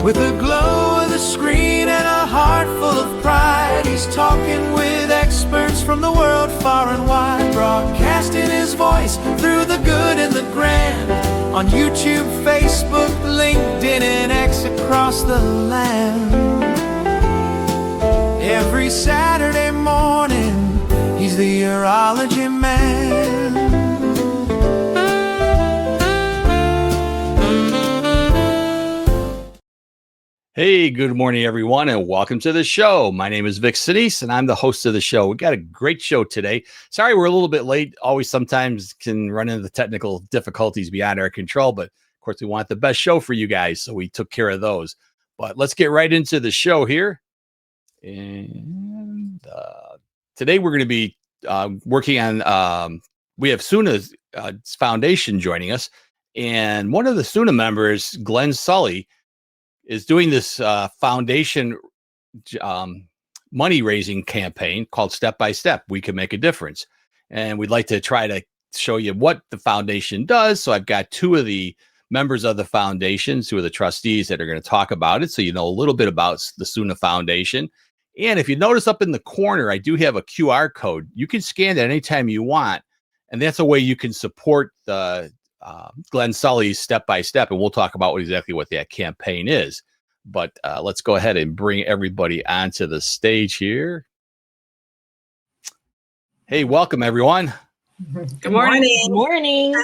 With a glow of the screen and a heart full of pride, he's talking with experts from the world far and wide, broadcasting his voice through the good and the grand on YouTube, Facebook, LinkedIn, and X across the land. Every Saturday morning, he's the urology man. Hey, good morning, everyone, and welcome to the show. My name is Vic Senese, and I'm the host of the show. We got a great show today. Sorry, we're a little bit late. Always sometimes can run into the technical difficulties beyond our control, but of course, we want the best show for you guys, so we took care of those. But let's get right into the show here. And today we're going to be working on, we have SUNA Foundation joining us, and one of the SUNA members, Glenn Sulley, is doing this foundation money raising campaign called Step by Step. We Can Make a Difference. And we'd like to try to show you what the foundation does. So I've got two of the members of the foundation, two of the trustees that are going to talk about it. So you know a little bit about the SUNA Foundation. And if you notice up in the corner, I do have a QR code. You can scan that anytime you want. And that's a way you can support the Glenn Sulley's Step by Step, and we'll talk about exactly what that campaign is. But let's go ahead and bring everybody onto the stage here. Hey, welcome everyone. Good morning. Good morning.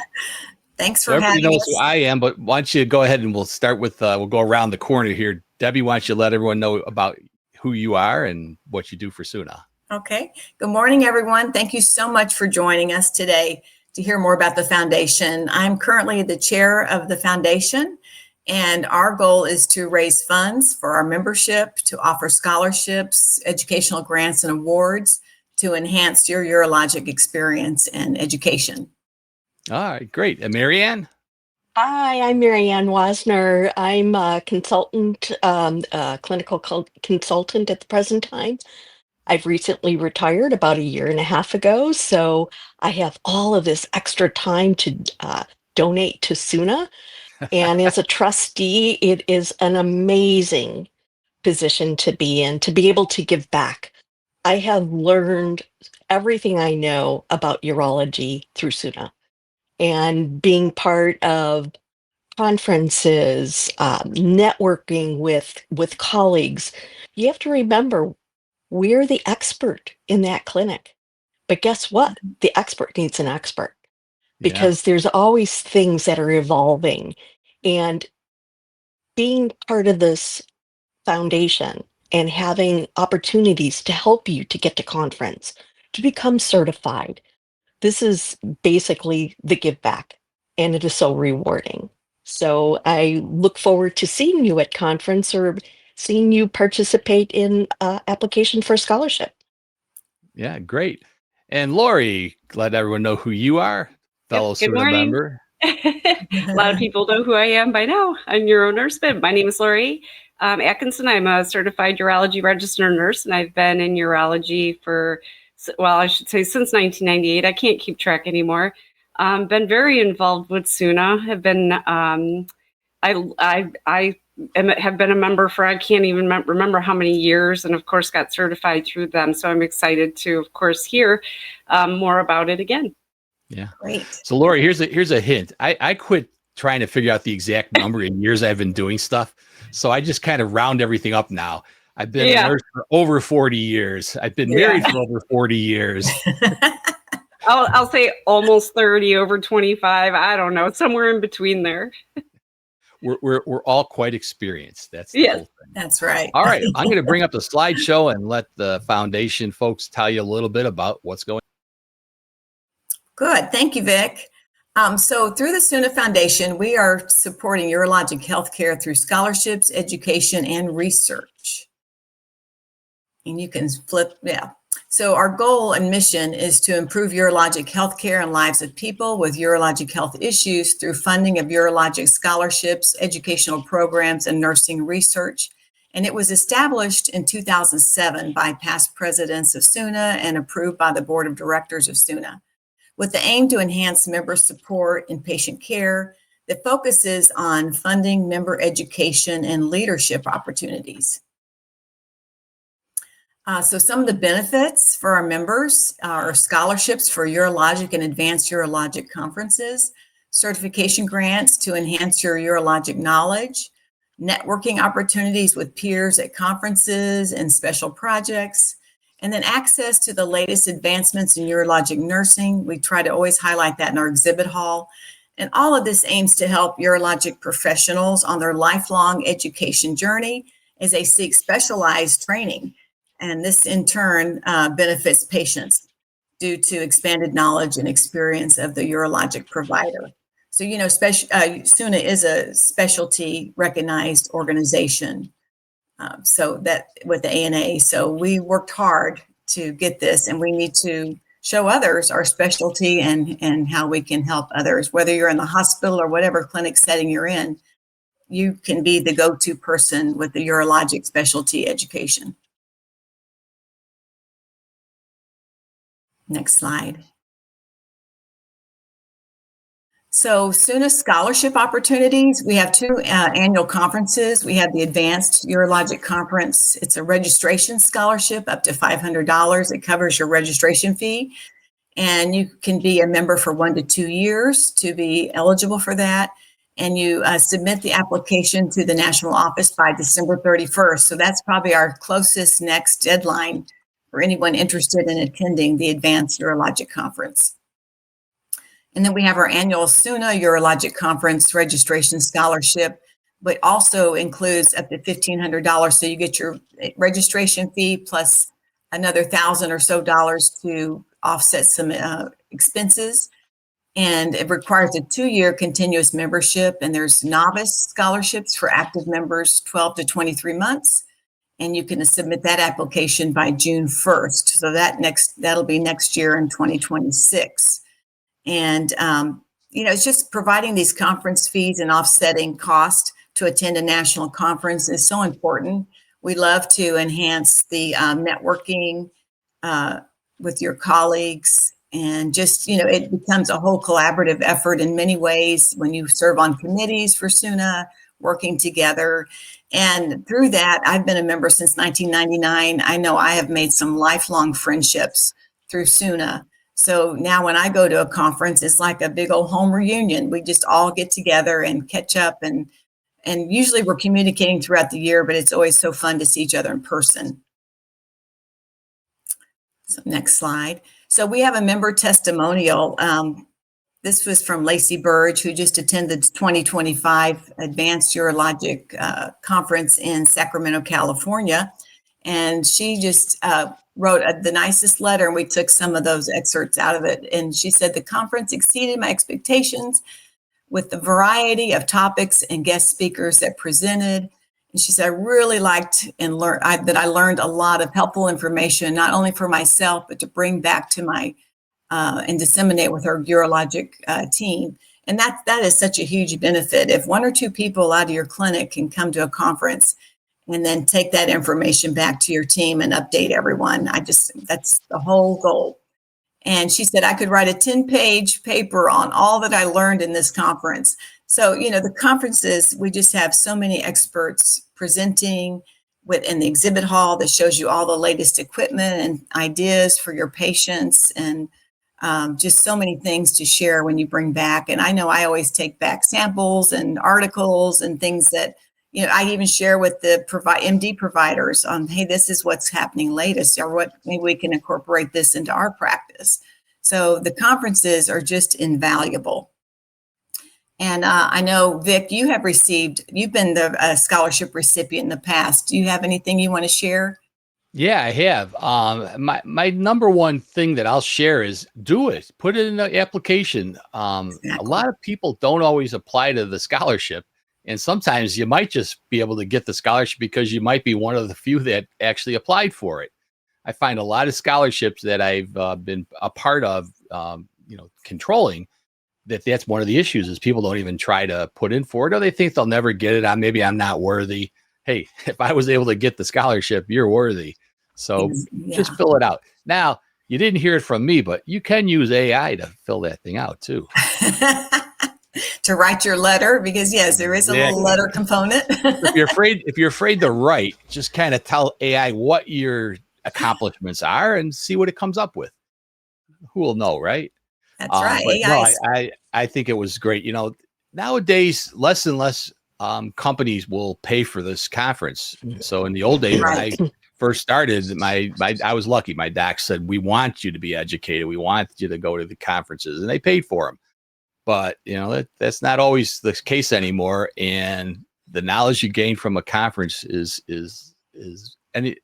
Thanks for Everybody having knows us. who I am, but why don't you go ahead and we'll start with we'll go around the corner here. Debbie, why don't you let everyone know about who you are and what you do for SUNA? Okay. Good morning, everyone. Thank you so much for joining us today to hear more about the foundation. I'm currently the chair of the foundation, and our goal is to raise funds for our membership, to offer scholarships, educational grants, and awards to enhance your urologic experience and education. All right, great. And Marianne? Hi, I'm Marianne Wasner. I'm a consultant, clinical consultant at the present time. I've recently retired about a year and a half ago, so I have all of this extra time to donate to SUNA. And as a trustee, it is an amazing position to be in, to be able to give back. I have learned everything I know about urology through SUNA, and being part of conferences, networking with colleagues. You have to remember, we're the expert in that clinic. But guess what? The expert needs an expert, because there's always things that are evolving. And being part of this foundation and having opportunities to help you to get to conference, to become certified, this is basically the give back, and it is so rewarding. So I look forward to seeing you at conference or seeing you participate in application for a scholarship. Yeah, great. And Lori, let everyone know who you are, fellow Good SUNA morning. member. A lot of people know who I am by now. I'm UroNurse, but my name is Lori Atkinson. I'm a certified urology registered nurse, and I've been in urology for, well, I should say since 1998. I can't keep track anymore. Been very involved with SUNA. Have been, have been a member for, I can't even remember how many years, and of course got certified through them. So I'm excited to, of course, hear more about it again. Yeah. Great. So Lori, here's a hint. I quit trying to figure out the exact number in years I've been doing stuff. So I just kind of round everything up now. I've been a nurse for over 40 years. I've been married for over 40 years. I'll say almost 30, over 25. I don't know, somewhere in between there. We're all quite experienced. That's the whole thing. That's right. All right, I'm going to bring up the slideshow and let the foundation folks tell you a little bit about what's going on. Good. Thank you, Vic. So through the SUNA Foundation, we are supporting urologic healthcare through scholarships, education, and research. And you can flip, So our goal and mission is to improve urologic healthcare and lives of people with urologic health issues through funding of urologic scholarships, educational programs, and nursing research. And it was established in 2007 by past presidents of SUNA and approved by the board of directors of SUNA, with the aim to enhance member support in patient care, that focuses on funding member education and leadership opportunities. So some of the benefits for our members are scholarships for urologic and advanced urologic conferences, certification grants to enhance your urologic knowledge, networking opportunities with peers at conferences and special projects, and then access to the latest advancements in urologic nursing. We try to always highlight that in our exhibit hall. And all of this aims to help urologic professionals on their lifelong education journey as they seek specialized training. And this in turn benefits patients due to expanded knowledge and experience of the urologic provider. So, you know, SUNA is a specialty recognized organization. So that with the ANA, so we worked hard to get this, and we need to show others our specialty and how we can help others. Whether you're in the hospital or whatever clinic setting you're in, you can be the go-to person with the urologic specialty education. Next slide. So SUNA scholarship opportunities, we have two annual conferences. We have the Advanced Urologic Conference. It's a registration scholarship up to $500. It covers your registration fee. And you can be a member for 1 to 2 years to be eligible for that. And you submit the application to the national office by December 31st. So that's probably our closest next deadline for anyone interested in attending the Advanced Urologic Conference. And then we have our annual SUNA Urologic Conference registration scholarship, but also includes up to $1,500. So you get your registration fee plus another $1,000 or so to offset some expenses. And it requires a 2-year continuous membership. And there's novice scholarships for active members, 12 to 23 months. And you can submit that application by June 1st. So that'll be next year in 2026. And, you know, it's just providing these conference fees and offsetting cost to attend a national conference is so important. We love to enhance the networking with your colleagues, and just, you know, it becomes a whole collaborative effort in many ways when you serve on committees for SUNA, working together. And through that, I've been a member since 1999. I know I have made some lifelong friendships through SUNA. So now when I go to a conference, it's like a big old home reunion. We just all get together and catch up, and usually we're communicating throughout the year, but it's always so fun to see each other in person. So next slide. So we have a member testimonial. This was from Lacey Burge, who just attended the 2025 Advanced Urologic Conference in Sacramento, California. And she just wrote the nicest letter, and we took some of those excerpts out of it. And she said, the conference exceeded my expectations with the variety of topics and guest speakers that presented. And she said, I really liked and that I learned a lot of helpful information, not only for myself, but to bring back to my and disseminate with our urologic team. And that is such a huge benefit. If 1 or 2 people out of your clinic can come to a conference and then take that information back to your team and update everyone, that's the whole goal. And she said, I could write a 10-page paper on all that I learned in this conference. So, you know, the conferences, we just have so many experts presenting in the exhibit hall that shows you all the latest equipment and ideas for your patients, and just so many things to share when you bring back. And I know I always take back samples and articles and things that, you know, I even share with the MD providers on, hey, this is what's happening latest, or what maybe we can incorporate this into our practice. So the conferences are just invaluable. And I know, Vic, you've been the scholarship recipient in the past. Do you have anything you want to share? Yeah, I have. My number one thing that I'll share is do it. Put it in the application. Exactly. A lot of people don't always apply to the scholarship. And sometimes you might just be able to get the scholarship because you might be one of the few that actually applied for it. I find a lot of scholarships that I've been a part of, controlling, that's one of the issues is people don't even try to put in for it, or they think they'll never get it. Maybe I'm not worthy. Hey, if I was able to get the scholarship, you're worthy. So just fill it out. Now, you didn't hear it from me, but you can use AI to fill that thing out too. to write your letter, because yes, there is a Yeah. little letter component. If you're afraid to write, just kind of tell AI what your accomplishments are and see what it comes up with. Who will know, right? That's right. But no, AI is I think it was great. Nowadays, less and less companies will pay for this conference. So in the old days, when I right. first started, I was lucky. My doc said, "We want you to be educated. We want you to go to the conferences," and they paid for them. But that's not always the case anymore. And the knowledge you gain from a conference is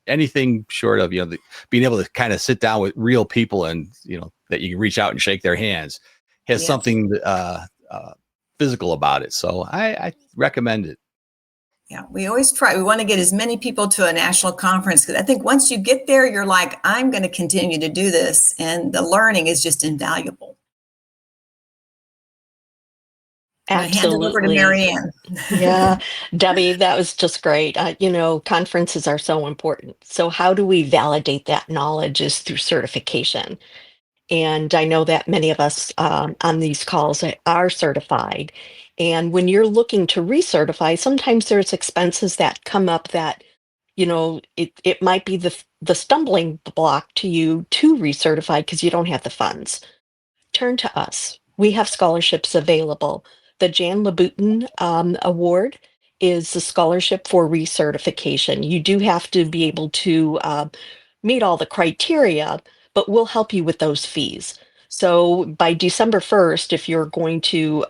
anything short of being able to kind of sit down with real people and that you can reach out and shake their hands has Yes. something physical about it. So I recommend it. Yeah, we always try. We want to get as many people to a national conference, because I think once you get there, you're like, I'm going to continue to do this, and the learning is just invaluable. I'm going to hand it over to Absolutely. Marianne. Yeah, Debbie, that was just great. Conferences are so important. So how do we validate that knowledge is through certification. And I know that many of us on these calls are certified. And when you're looking to recertify, sometimes there's expenses that come up that, it might be the stumbling block to you to recertify because you don't have the funds. Turn to us. We have scholarships available. The Jan Labutin Award is a scholarship for recertification. You do have to be able to meet all the criteria, but we'll help you with those fees. So by December 1st, if you're going to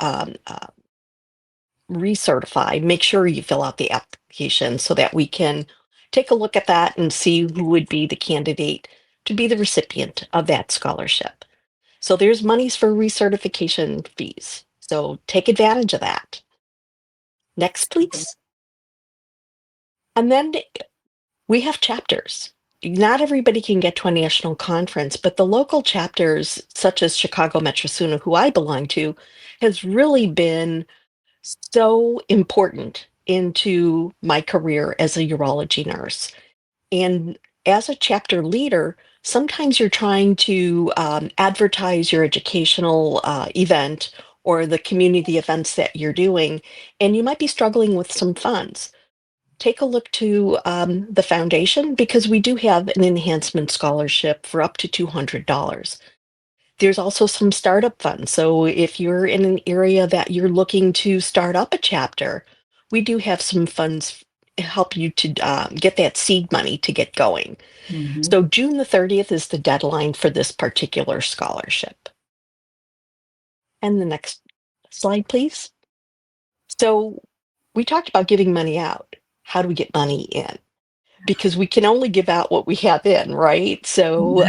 recertify, make sure you fill out the application so that we can take a look at that and see who would be the candidate to be the recipient of that scholarship. So there's monies for recertification fees. So take advantage of that. Next, please. And then we have chapters. Not everybody can get to a national conference, but the local chapters, such as Chicago Metro SUNA, who I belong to, has really been so important into my career as a urology nurse. And as a chapter leader, sometimes you're trying to advertise your educational event or the community events that you're doing, and you might be struggling with some funds. Take a look to the foundation, because we do have an enhancement scholarship for up to $200. There's also some startup funds. So if you're in an area that you're looking to start up a chapter, we do have some funds to help you to get that seed money to get going. Mhm. So June the 30th is the deadline for this particular scholarship. And the next slide, please. So we talked about giving money out. How do we get money in? Because we can only give out what we have in, right? So,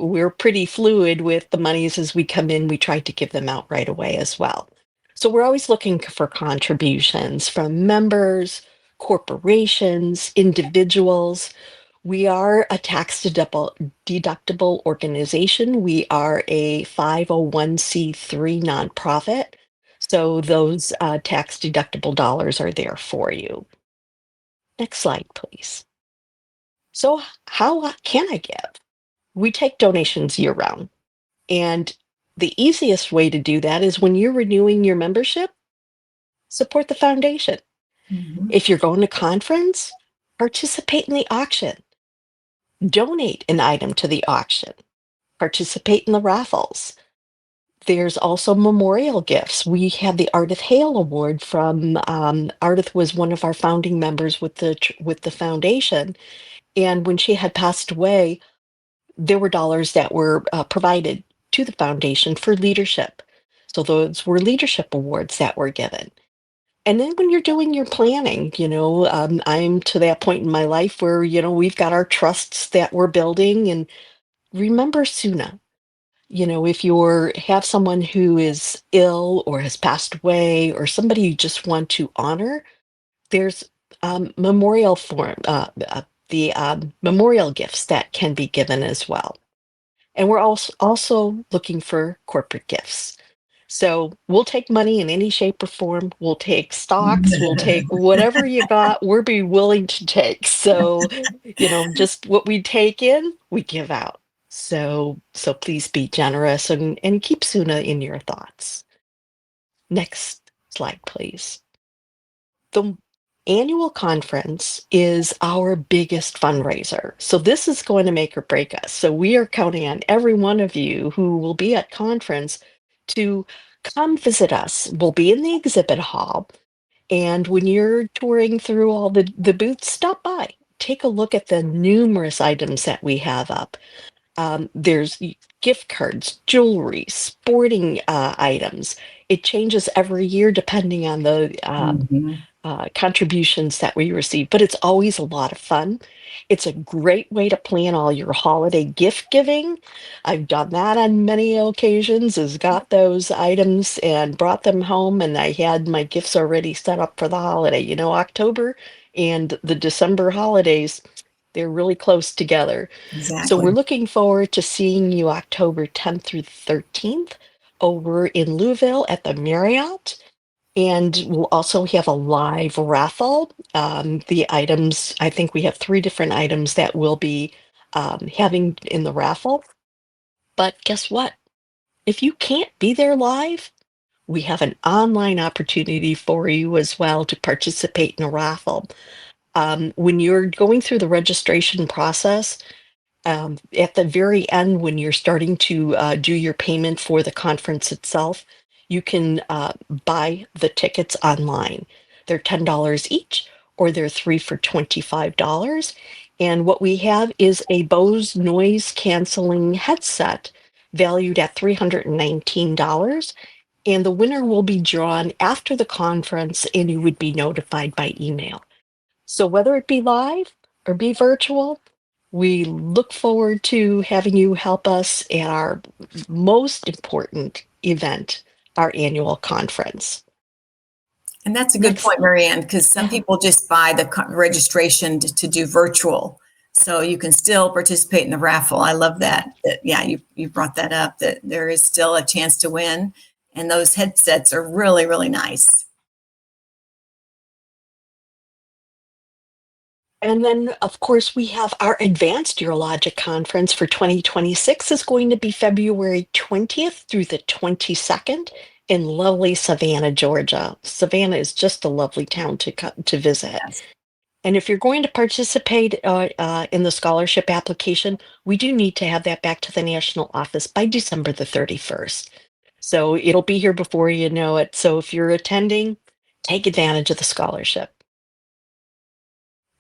we're pretty fluid with the monies as we come in. We try to give them out right away as well. So we're always looking for contributions from members, corporations, individuals. We are a tax-deductible organization. We are a 501c3 nonprofit. So those tax-deductible dollars are there for you. Next slide, please. So how can I give? We take donations year round. And the easiest way to do that is when you're renewing your membership, support the foundation. Mhm. If you're going to conference, participate in the auction. Donate an item to the auction. Participate in the raffles. There's also memorial gifts. We have the Ardith Hale Award from Ardith was one of our founding members with the foundation. And when she had passed away, there were dollars that were provided to the foundation for leadership. So those were leadership awards that were given. And then when you're doing your planning, I'm to that point in my life where, we've got our trusts that we're building. And remember SUNA. If you have someone who is ill or has passed away or somebody you just want to honor, there's memorial form, the memorial gifts that can be given as well. And we're also looking for corporate gifts. So we'll take money in any shape or form. We'll take stocks. We'll take whatever you got. We'll be willing to take. So, just what we take in, we give out. So please be generous and keep SUNA in your thoughts. Next slide, please. The annual conference is our biggest fundraiser. So this is going to make or break us. So we are counting on every one of you who will be at conference to come visit us. We'll be in the exhibit hall. And when you're touring through all the booths, stop by. Take a look at the numerous items that we have up. There's gift cards, jewelry, sporting items. It changes every year depending on the contributions that we receive, but it's always a lot of fun. It's a great way to plan all your holiday gift giving. I've done that on many occasions, is got those items and brought them home, and I had my gifts already set up for the holiday. You know, October and the December holidays, they're really close together. So we're Exactly. looking forward to seeing you October 10th through 13th over in Louisville at the Marriott. And we'll also have a live raffle. The items, I think we have 3 different items that we'll be having in the raffle. But guess what? If you can't be there live, we have an online opportunity for you as well to participate in a raffle. When you're going through the registration process, at the very end, when you're starting to do your payment for the conference itself, you can buy the tickets online. They're $10 each, or they're 3 for $25. And what we have is a Bose noise canceling headset valued at $319. And the winner will be drawn after the conference, and you would be notified by email. So whether it be live or be virtual, we look forward to having you help us at our most important event, our annual conference. And that's a good Next. point, Marianne, because some Yeah. people just buy the registration to do virtual. So you can still participate in the raffle. I love that. Yeah, you brought that up, that there is still a chance to win. And those headsets are really, really nice. And then, of course, we have our Advanced Urologic Conference for 2026 is going to be February 20th through the 22nd in lovely Savannah, Georgia. Savannah is just a lovely town to visit. Yes. And if you're going to participate in the scholarship application, we do need to have that back to the national office by December the 31st. So it'll be here before you know it. So if you're attending, take advantage of the scholarship.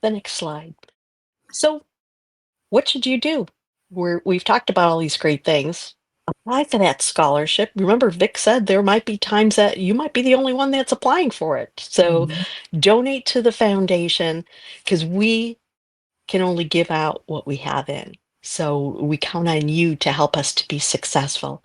The next slide. So what should you do? We've talked about all these great things. Apply for that scholarship. Remember, Vic said there might be times that you might be the only one that's applying for it. So donate to the foundation, because we can only give out what we have in. So we count on you to help us to be successful.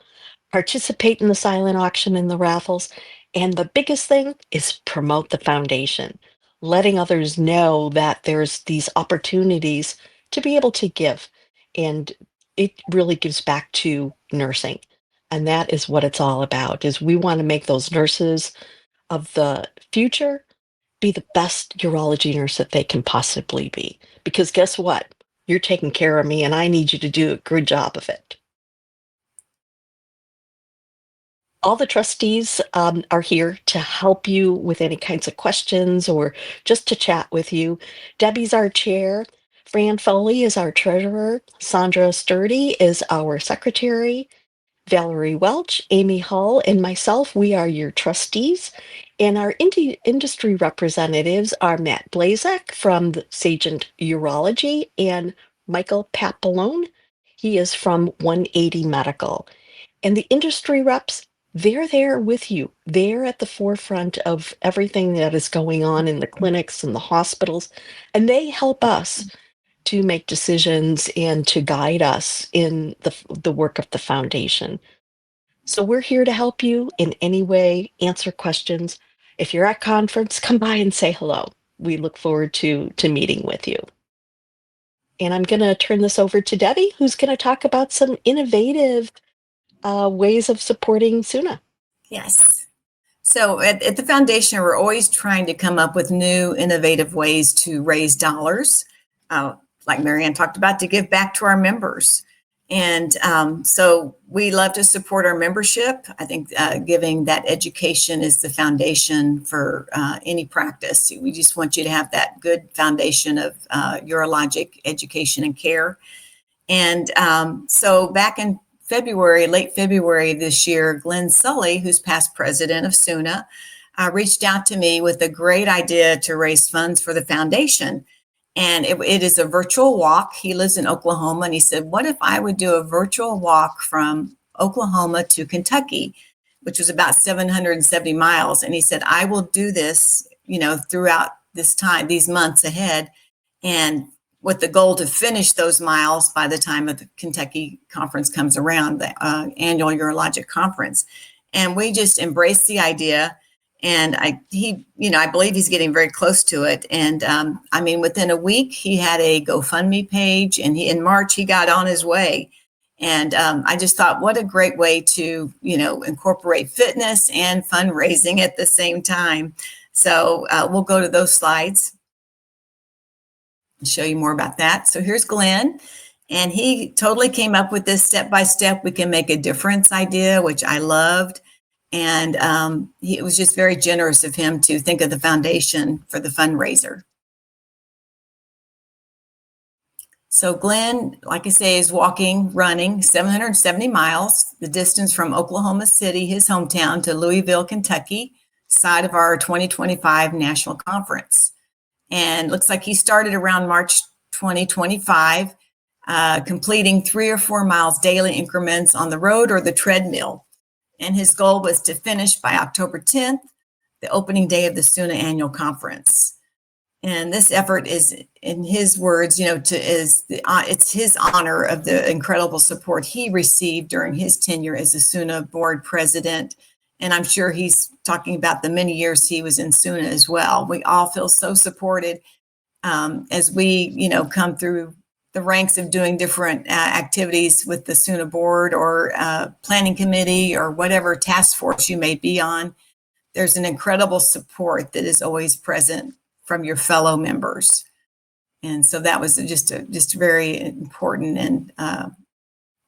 Participate in the silent auction and the raffles. And the biggest thing is promote the foundation, letting others know that there's these opportunities to be able to give. And it really gives back to nursing. And that is what it's all about, is we want to make those nurses of the future be the best urology nurse that they can possibly be. Because guess what? You're taking care of me, and I need you to do a good job of it. All the trustees are here to help you with any kinds of questions or just to chat with you. Debbie's our chair. Fran Foley is our treasurer. Sandra Sturdy is our secretary. Valerie Welch, Amy Hull, and myself, we are your trustees. And our industry representatives are Matt Blazek from the Sagent Urology and Michael Papalone. He is from 180 Medical. And the industry reps, they're there with you. They're at the forefront of everything that is going on in the clinics and the hospitals, and they help us to make decisions and to guide us in the work of the foundation. So we're here to help you in any way, answer questions. If you're at conference, come by and say hello. We look forward to meeting with you. And I'm going to turn this over to Debbie, who's going to talk about some innovative ways of supporting SUNA. Yes. So at the foundation, we're always trying to come up with new, innovative ways to raise dollars, like Marianne talked about, to give back to our members. And so we love to support our membership. I think giving that education is the foundation for any practice. We just want you to have that good foundation of urologic education and care. And so back in February, late February this year, Glenn Sulley, who's past president of SUNA, reached out to me with a great idea to raise funds for the foundation. And it is a virtual walk. He lives in Oklahoma, and he said, what if I would do a virtual walk from Oklahoma to Kentucky, which was about 770 miles. And he said, I will do this, throughout this time, these months ahead, and with the goal to finish those miles by the time of the Kentucky conference comes around, the annual urologic conference. And we just embraced the idea. And I believe he's getting very close to it. And within a week, he had a GoFundMe page, and in March, he got on his way. And I just thought, what a great way to, incorporate fitness and fundraising at the same time. So we'll go to those slides and show you more about that. So here's Glenn. And he totally came up with this step-by-step, we can make a difference idea, which I loved. And it was just very generous of him to think of the foundation for the fundraiser. So Glenn, like I say, is running 770 miles, the distance from Oklahoma City, his hometown, to Louisville, Kentucky, side of our 2025 national conference. And looks like he started around March 2025, completing 3 or 4 miles daily increments on the road or the treadmill. And his goal was to finish by October 10th, the opening day of the SUNA annual conference. And this effort is, in his words, it's his honor of the incredible support he received during his tenure as the SUNA board president. And I'm sure he's talking about the many years he was in SUNA as well. We all feel so supported as we, come through the ranks of doing different activities with the SUNA board or planning committee or whatever task force you may be on. There's an incredible support that is always present from your fellow members. And so that was just very important. And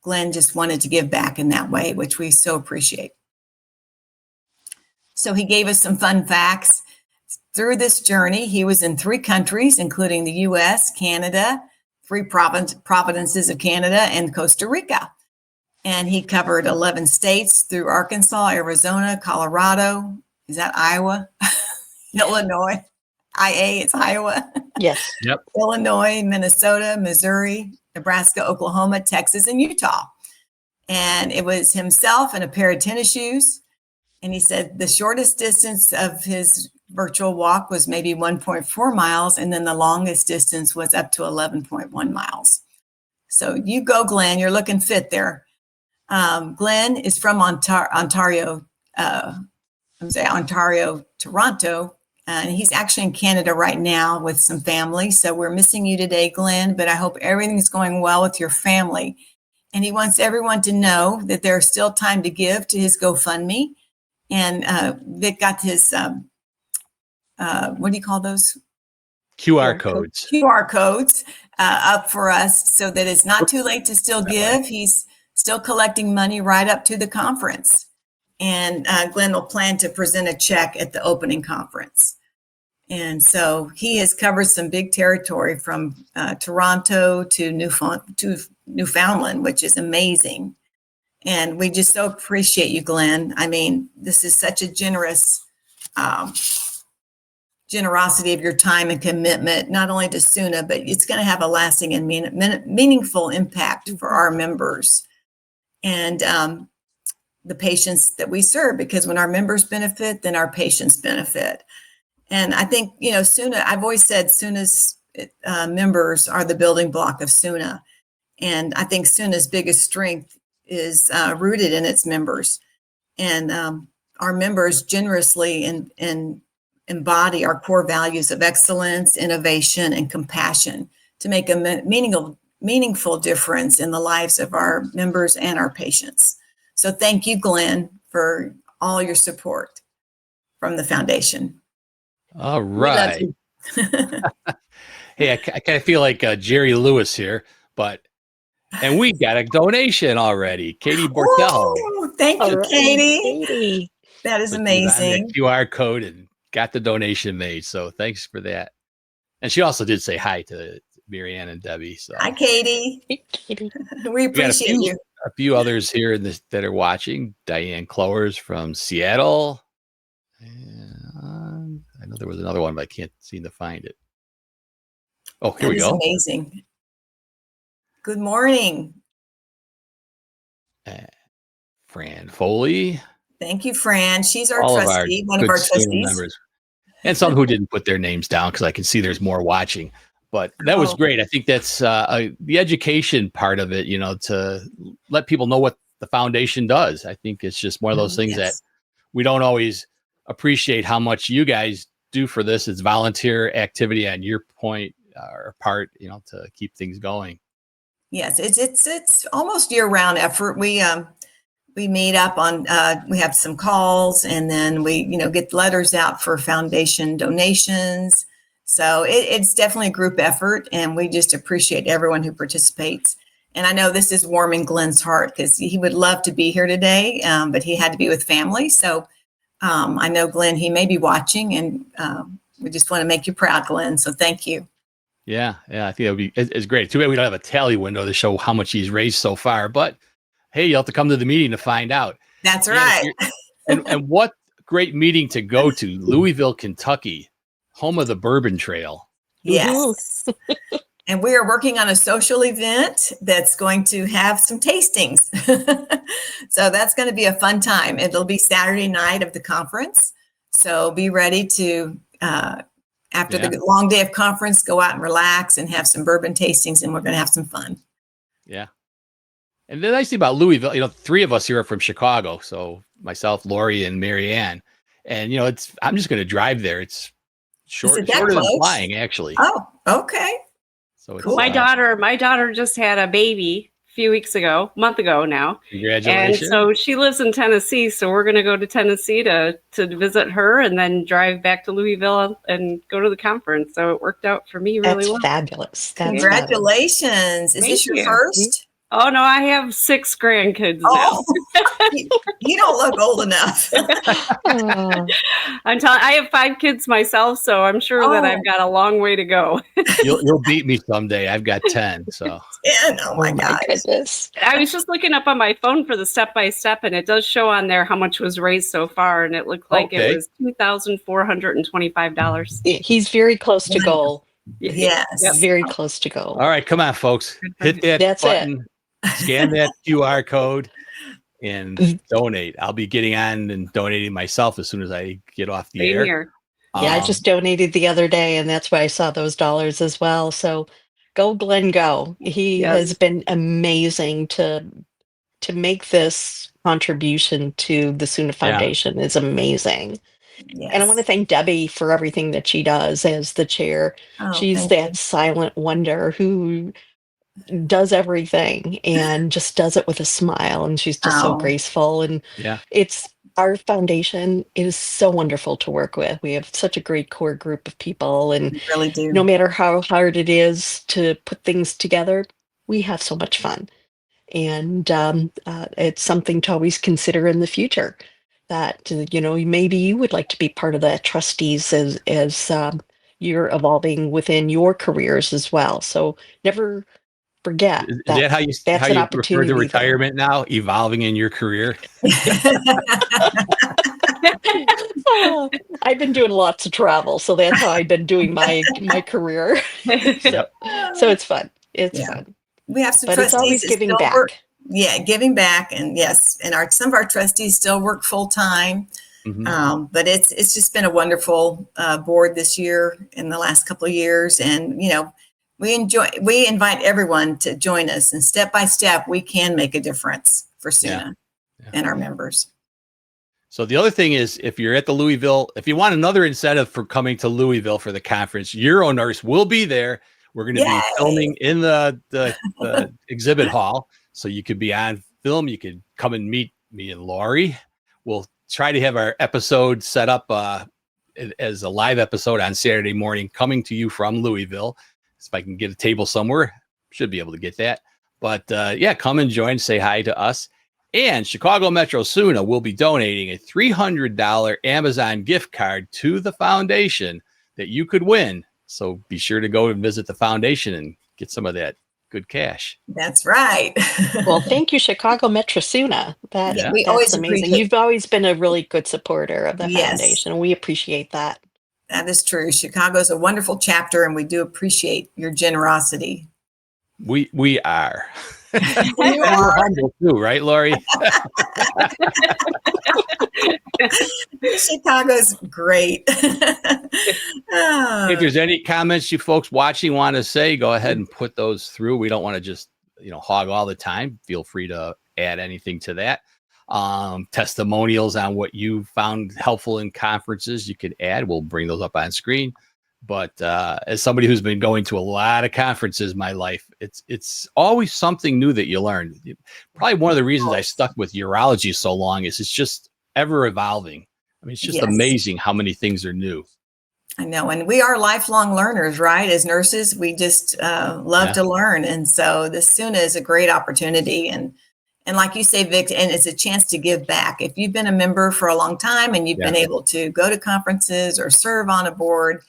Glenn just wanted to give back in that way, which we so appreciate. So he gave us some fun facts. Through this journey, he was in 3 countries, including the US, Canada, 3 provinces of Canada, and Costa Rica. And he covered 11 states through Arkansas, Arizona, Colorado. Is that Iowa? Illinois. It's Iowa. Yes. Yep. Illinois, Minnesota, Missouri, Nebraska, Oklahoma, Texas, and Utah. And it was himself and a pair of tennis shoes. And he said the shortest distance of his virtual walk was maybe 1.4 miles. And then the longest distance was up to 11.1 miles. So you go, Glenn. You're looking fit there. Glenn is from Ontario, Toronto. And he's actually in Canada right now with some family. So we're missing you today, Glenn, but I hope everything's going well with your family. And he wants everyone to know that there's still time to give to his GoFundMe. And Vic got his, what do you call those? QR codes. QR codes up for us so that it's not too late to still give. He's still collecting money right up to the conference. And Glenn will plan to present a check at the opening conference. And so he has covered some big territory from Toronto to Newfoundland, which is amazing. And we just so appreciate you, Glenn. I mean, this is such a generosity of your time and commitment, not only to SUNA, but it's going to have a lasting and meaningful impact for our members and the patients that we serve, because when our members benefit, then our patients benefit. And I think, SUNA, I've always said SUNA's members are the building block of SUNA. And I think SUNA's biggest strength is rooted in its members. And our members generously and embody our core values of excellence, innovation, and compassion to make a meaningful difference in the lives of our members and our patients. So thank you, Glenn, for all your support from the foundation. All right. Hey, I kind of feel like Jerry Lewis here, but And we got a donation already. Katie Bortel. Oh, thank you, All right, Katie. Katie. That is So she was on that amazing. QR code and got the donation made. So thanks for that. And she also did say hi to Marianne and Debbie. So Hi, Katie. Hey, Katie. We we got appreciate you. a few others here in this that are watching. Diane Clowers from Seattle. And I know there was another one, but I can't seem to find it. Oh, here That we is go. amazing. Good morning. Fran Foley. Thank you, Fran. She's our All of our trustee, one of good our student trustees. members. And some who didn't put their names down because I can see there's more watching. But that was Oh. great. I think that's the education part of it, to let people know what the foundation does. I think it's just one of those things that Yes. we don't always appreciate how much you guys do for this. It's volunteer activity on your point or part, to keep things going. Yes, it's almost year-round effort. We meet up on we have some calls, and then we get letters out for foundation donations. So it's definitely a group effort, and we just appreciate everyone who participates. And I know this is warming Glenn's heart because he would love to be here today, but he had to be with family. So I know Glenn, he may be watching, and we just want to make you proud, Glenn. So thank you. Yeah, I think it's great. Too bad we don't have a tally window to show how much he's raised so far. But hey, you'll have to come to the meeting to find out. That's And right. and what great meeting to go to, Louisville, Kentucky, home of the Bourbon Trail. Yes. And we are working on a social event that's going to have some tastings. So that's going to be a fun time. It'll be Saturday night of the conference. So be ready to, after the long day of conference, go out and relax and have some bourbon tastings, and we're going to have some fun. Yeah. And the nice thing about Louisville, 3 of us here are from Chicago. So myself, Lori, and Marianne. And, I'm just going to drive there. It's shorter than flying, actually. Oh, okay. So it's Cool. My daughter just had a baby a month ago now. Congratulations. And so she lives in Tennessee. So we're going to go to Tennessee to visit her and then drive back to Louisville and go to the conference. So it worked out for me really well. Fabulous. Congratulations. Is this your first? Oh, no, I have 6 grandkids now. You don't look old enough. I have 5 kids myself, so I'm sure that I've got a long way to go. You'll beat me someday. I've got 10. So 10. Oh my goodness. I was just looking up on my phone for the step-by-step, and it does show on there how much was raised so far, and it looked like it was $2,425. He's very close to goal. Yes. Very close to goal. All right, come on, folks. Hit that button. Scan that QR code and donate. I'll be getting on and donating myself as soon as I get off the air. Yeah, I just donated the other day, and that's why I saw those dollars as well. So go, Glenn, go. He has been amazing to make this contribution to the SUNA Foundation. Is amazing. Yes. And I want to thank Debbie for everything that she does as the chair. She's that silent wonder who does everything and just does it with a smile, and she's just so graceful. And it's our foundation is so wonderful to work with. We have such a great core group of people, and we really do. No matter how hard it is to put things together, we have so much fun. And it's something to always consider in the future, that maybe you would like to be part of the trustees as you're evolving within your careers as well. So never forget is that how you refer to retirement now? Evolving in your career? I've been doing lots of travel, so that's how I've been doing my career. So it's fun. It's fun. We have some but trustees it's always giving back. Giving back, and some of our trustees still work full time. Mm-hmm. But it's just been a wonderful board this year, in the last couple of years, and we invite everyone to join us, and step by step, we can make a difference for SUNA and our members. So the other thing is, if you're at the Louisville, if you want another incentive for coming to Louisville for the conference, UroNurse will be there. We're going to be filming in the exhibit hall, so you could be on film. You could come and meet me and Lori. We'll try to have our episode set up as a live episode on Saturday morning, coming to you from Louisville. If I can get a table somewhere, should be able to get that. But yeah, come and join, say hi to us. And Chicago Metro SUNA will be donating a $300 Amazon gift card to the foundation that you could win. So be sure to go and visit the foundation and get some of that good cash. That's right. Well, thank you, Chicago Metro SUNA. Yeah. We That's always amazing. appreciate. You've always been a really good supporter of the Yes. foundation, and we appreciate that. That is true. Chicago's a wonderful chapter, and we do appreciate your generosity. We are. You We're are. humble too, right, Lori? Chicago's great. If there's any comments you folks watching want to say, go ahead and put those through. We don't want to just, hog all the time. Feel free to add anything to that. Testimonials on what you found helpful in conferences, you could add. We'll bring those up on screen. But as somebody who's been going to a lot of conferences in my life, it's always something new that you learn. Probably one of the reasons I stuck with urology so long is it's just ever evolving. I mean, it's just Yes. amazing how many things are new. I know. And we are lifelong learners, right? As nurses, we just love to learn. And so the SUNA is a great opportunity. And like you say, Vic, and it's a chance to give back. If you've been a member for a long time and you've been able to go to conferences or serve on a board,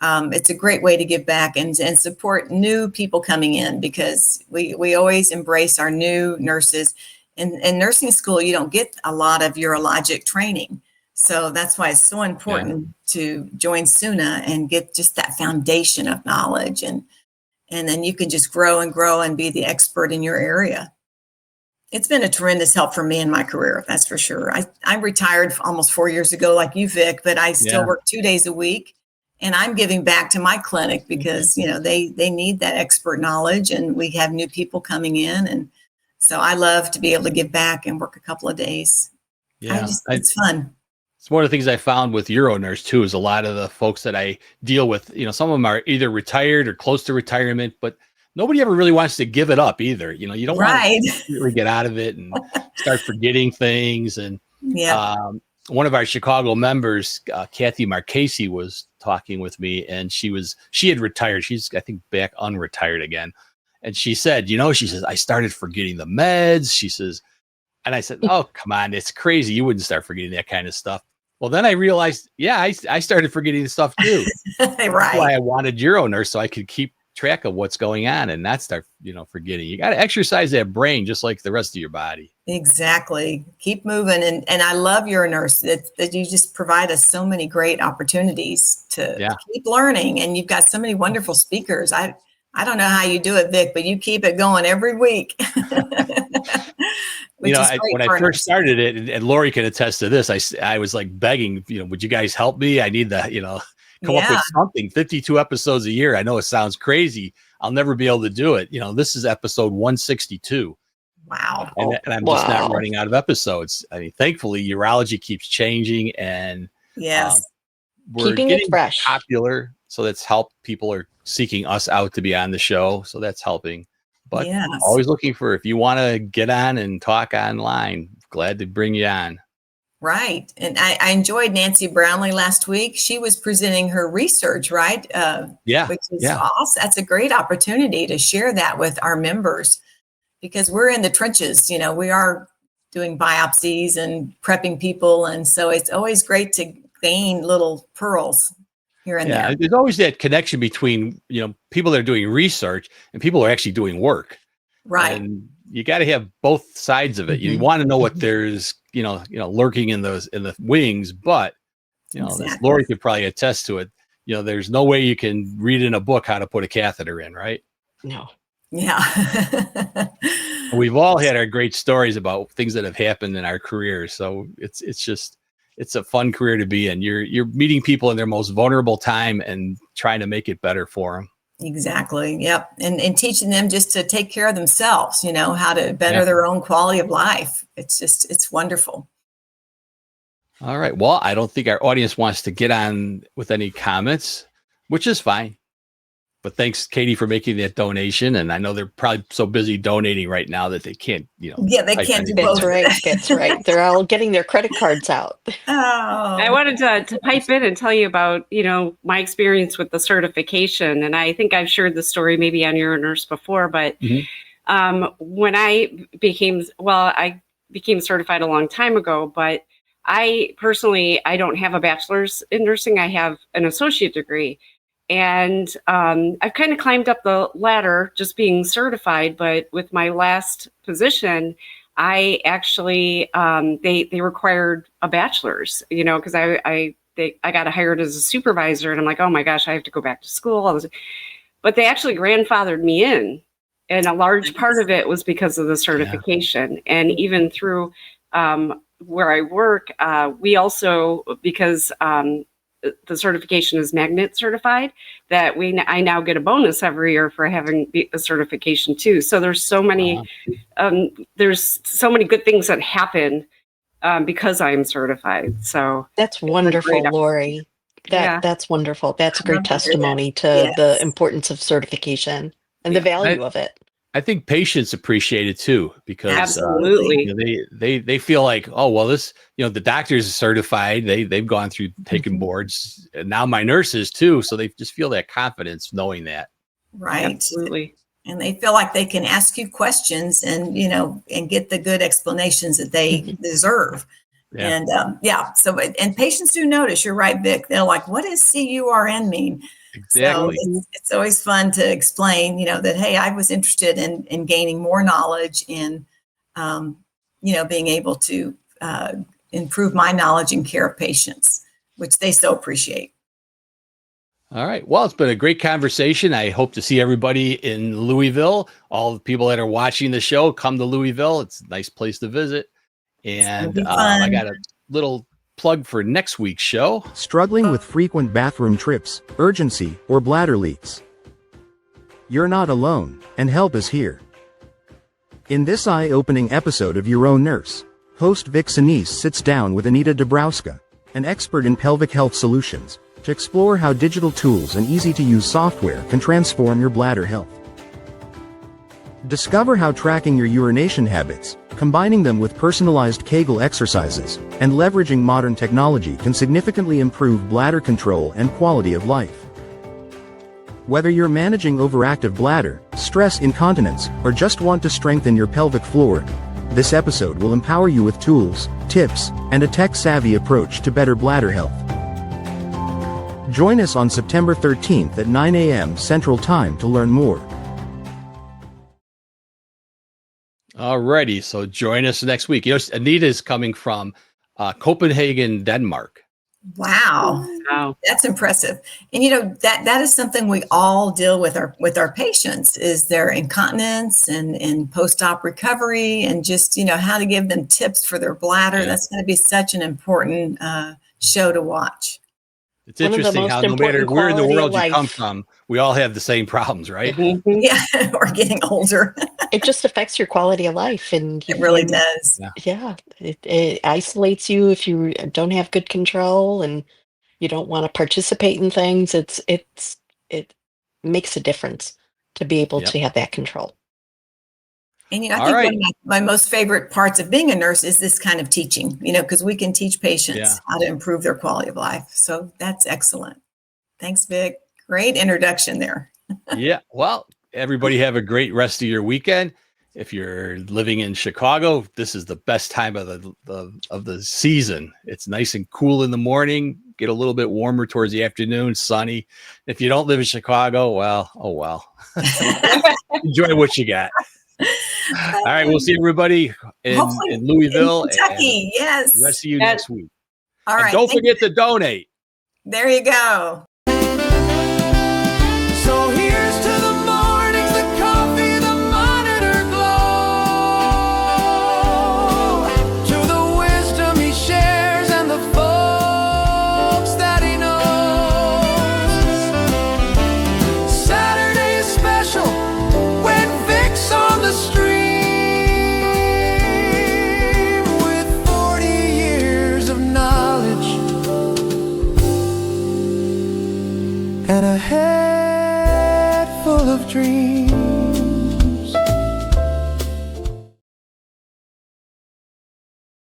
it's a great way to give back and support new people coming in, because we always embrace our new nurses. In nursing school, you don't get a lot of urologic training. So that's why it's so important to join SUNA and get just that foundation of knowledge. And then you can just grow and be the expert in your area. It's been a tremendous help for me in my career, that's for sure. I retired almost 4 years ago, like you, Vic, but I still work 2 days a week. And I'm giving back to my clinic because, they need that expert knowledge, and we have new people coming in. And so I love to be able to give back and work a couple of days. Yeah. It's fun. It's one of the things I found with UroNurse too, is a lot of the folks that I deal with, some of them are either retired or close to retirement, but nobody ever really wants to give it up either. You don't want to really get out of it and start forgetting things. And one of our Chicago members, Kathy Marchese, was talking with me, and she had retired. She's, I think, back unretired again. And she said, she says, I started forgetting the meds. She says, and I said, oh, come on, it's crazy. You wouldn't start forgetting that kind of stuff. Well, then I realized, I started forgetting stuff too. Right. That's why I wanted UroNurse, so I could keep track of what's going on and not start, forgetting. You got to exercise that brain just like the rest of your body. Exactly. Keep moving. And I love UroNurse that you just provide us so many great opportunities to keep learning. And you've got so many wonderful speakers. I don't know how you do it, Vic, but you keep it going every week. When I first started it, and Lori can attest to this, I was like begging, would you guys help me? I need to, come up with something. 52 episodes a year. I know it sounds crazy. I'll never be able to do it. This is episode 162. Wow. And I'm just not running out of episodes. I mean, thankfully, urology keeps changing, and we're keeping getting it fresh, popular. So that's helped. People are seeking us out to be on the show. So that's helping. But always looking for, if you want to get on and talk online, glad to bring you on. Right. And I enjoyed Nancy Brownlee last week. She was presenting her research, right? Which is awesome. That's a great opportunity to share that with our members, because we're in the trenches. We are doing biopsies and prepping people. And so it's always great to gain little pearls here and there. There's always that connection between, people that are doing research and people who are actually doing work. Right. And you got to have both sides of it. You want to know what there's, lurking in the wings, but, as Lori could probably attest to it, there's no way you can read in a book how to put a catheter in, right? No. Yeah. We've all had our great stories about things that have happened in our careers. So it's a fun career to be in. You're meeting people in their most vulnerable time and trying to make it better for them. Exactly. Yep. And teaching them just to take care of themselves, how to better their own quality of life. It's wonderful. All right. Well, I don't think our audience wants to get on with any comments, which is fine. But thanks, Katie, for making that donation. And I know they're probably so busy donating right now that they can't, they can't do both. That's right. They're all getting their credit cards out. I wanted to pipe in and tell you about, my experience with the certification. And I think I've shared the story maybe on UroNurse before, but When I became certified a long time ago, but I personally, I don't have a bachelor's in nursing. I have an associate degree. And I've kind of climbed up the ladder just being certified. But with my last position, I actually, they required a bachelor's, because I got hired as a supervisor, and I'm like, oh my gosh, I have to go back to school. But they actually grandfathered me in. And a large part of it was because of the certification. Yeah. And even through where I work, we also, because the certification is magnet certified, that I now get a bonus every year for having a certification too. So there's so many good things that happen because I'm certified. So that's wonderful, Lori. That's wonderful. That's a great testimony to the importance of certification and the value of it. I think patients appreciate it too, because absolutely they feel like, oh, well, this, the doctors are certified. They've gone through taking boards, and now my nurses too. So they just feel that confidence knowing that. Right. Absolutely. And they feel like they can ask you questions and, and get the good explanations that they deserve. Yeah. And so, and patients do notice, you're right, Vic. They're like, what does CURN mean? Exactly. So it's always fun to explain, that, hey, I was interested in gaining more knowledge in, being able to improve my knowledge and care of patients, which they so appreciate. All right. Well, it's been a great conversation. I hope to see everybody in Louisville. All the people that are watching the show, come to Louisville. It's a nice place to visit. And I got a little plug for next week's show. Struggling with frequent bathroom trips, urgency, or bladder leaks? You're not alone, and help is here. In this eye-opening episode of UroNurse, host Vic Senese sits down with Anita Dabrowska, an expert in pelvic health solutions, to explore how digital tools and easy-to-use software can transform your bladder health. Discover how tracking your urination habits, combining them with personalized Kegel exercises, and leveraging modern technology can significantly improve bladder control and quality of life. Whether you're managing overactive bladder, stress incontinence, or just want to strengthen your pelvic floor, this episode will empower you with tools, tips, and a tech-savvy approach to better bladder health. Join us on September 13th at 9 a.m. Central Time to learn more. Alrighty, so join us next week. Anita is coming from Copenhagen, Denmark. Wow, that's impressive. And that is something we all deal with our patients, is their incontinence and post-op recovery, and just how to give them tips for their bladder. Yeah. That's going to be such an important show to watch. It's interesting how no matter where in the world you come from, we all have the same problems, right? Mm-hmm. Yeah, we're getting older. It just affects your quality of life, and it really does. Yeah, it isolates you if you don't have good control and you don't want to participate in things. It makes a difference to be able to have that control. And I think one of my most favorite parts of being a nurse is this kind of teaching, because we can teach patients how to improve their quality of life. So that's excellent. Thanks, Vic. Great introduction there. Yeah. Well, everybody have a great rest of your weekend. If you're living in Chicago, this is the best time of the season. It's nice and cool in the morning, get a little bit warmer towards the afternoon, sunny. If you don't live in Chicago, well, oh well. Enjoy what you got. All right, we'll see everybody in Louisville, in Kentucky. Yes. The rest of you next week. All right. And don't forget to donate. There you go. So here's to the mornings, the coffee, the monitor glow, to the wisdom he shares and the folks that he knows. Saturday is special when Vic's on the stream with 40 years of knowledge and a head full of dreams.